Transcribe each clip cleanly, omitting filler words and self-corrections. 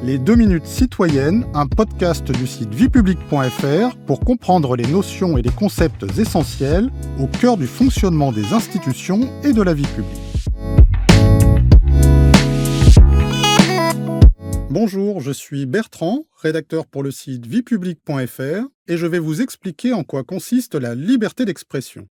Les 2 minutes citoyennes, un podcast du site viepublique.fr pour comprendre les notions et les concepts essentiels au cœur du fonctionnement des institutions et de la vie publique. Bonjour, je suis Bertrand, rédacteur pour le site viepublique.fr et je vais vous expliquer en quoi consiste la liberté d'expression.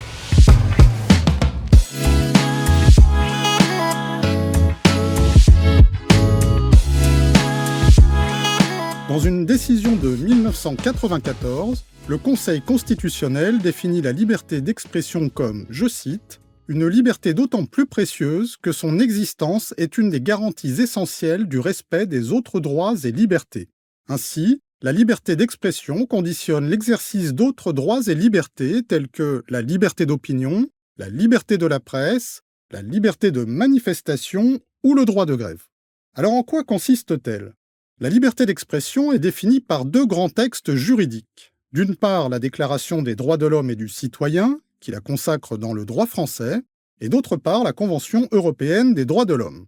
Dans une décision de 1994, le Conseil constitutionnel définit la liberté d'expression comme, je cite, « une liberté d'autant plus précieuse que son existence est une des garanties essentielles du respect des autres droits et libertés. Ainsi, la liberté d'expression conditionne l'exercice d'autres droits et libertés tels que la liberté d'opinion, la liberté de la presse, la liberté de manifestation ou le droit de grève. » Alors en quoi consiste-t-elle ? La liberté d'expression est définie par 2 grands textes juridiques. D'une part, la Déclaration des droits de l'homme et du citoyen, qui la consacre dans le droit français, et d'autre part, la Convention européenne des droits de l'homme.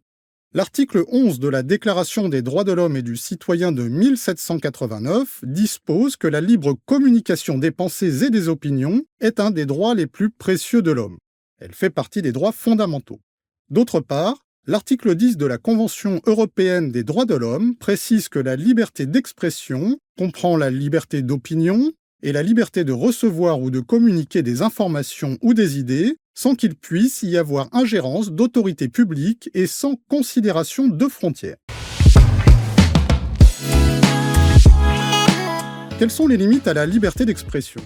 L'article 11 de la Déclaration des droits de l'homme et du citoyen de 1789 dispose que la libre communication des pensées et des opinions est un des droits les plus précieux de l'homme. Elle fait partie des droits fondamentaux. D'autre part, l'article 10 de la Convention européenne des droits de l'homme précise que la liberté d'expression comprend la liberté d'opinion et la liberté de recevoir ou de communiquer des informations ou des idées sans qu'il puisse y avoir ingérence d'autorités publiques et sans considération de frontières. Quelles sont les limites à la liberté d'expression ?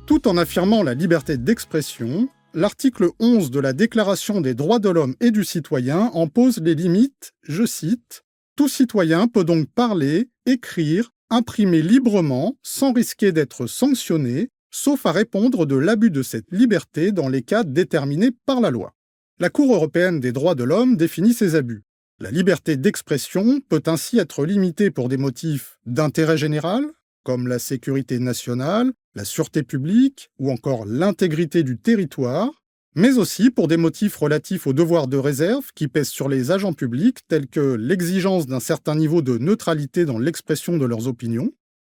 Tout en affirmant la liberté d'expression, l'article 11 de la Déclaration des droits de l'homme et du citoyen en pose les limites, je cite, « Tout citoyen peut donc parler, écrire, imprimer librement, sans risquer d'être sanctionné, sauf à répondre de l'abus de cette liberté dans les cas déterminés par la loi. » La Cour européenne des droits de l'homme définit ces abus. La liberté d'expression peut ainsi être limitée pour des motifs d'intérêt général, comme la sécurité nationale, la sûreté publique ou encore l'intégrité du territoire, mais aussi pour des motifs relatifs aux devoirs de réserve qui pèsent sur les agents publics tels que l'exigence d'un certain niveau de neutralité dans l'expression de leurs opinions,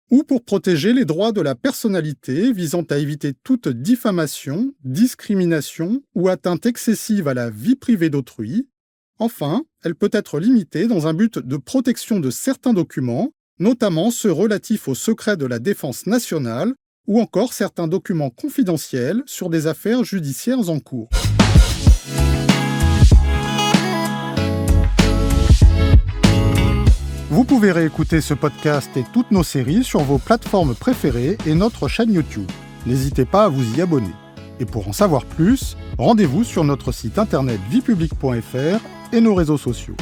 ou pour protéger les droits de la personnalité visant à éviter toute diffamation, discrimination ou atteinte excessive à la vie privée d'autrui. Enfin, elle peut être limitée dans un but de protection de certains documents, notamment ceux relatifs au secret de la défense nationale ou encore certains documents confidentiels sur des affaires judiciaires en cours. Vous pouvez réécouter ce podcast et toutes nos séries sur vos plateformes préférées et notre chaîne YouTube. N'hésitez pas à vous y abonner. Et pour en savoir plus, rendez-vous sur notre site internet viepublique.fr et nos réseaux sociaux.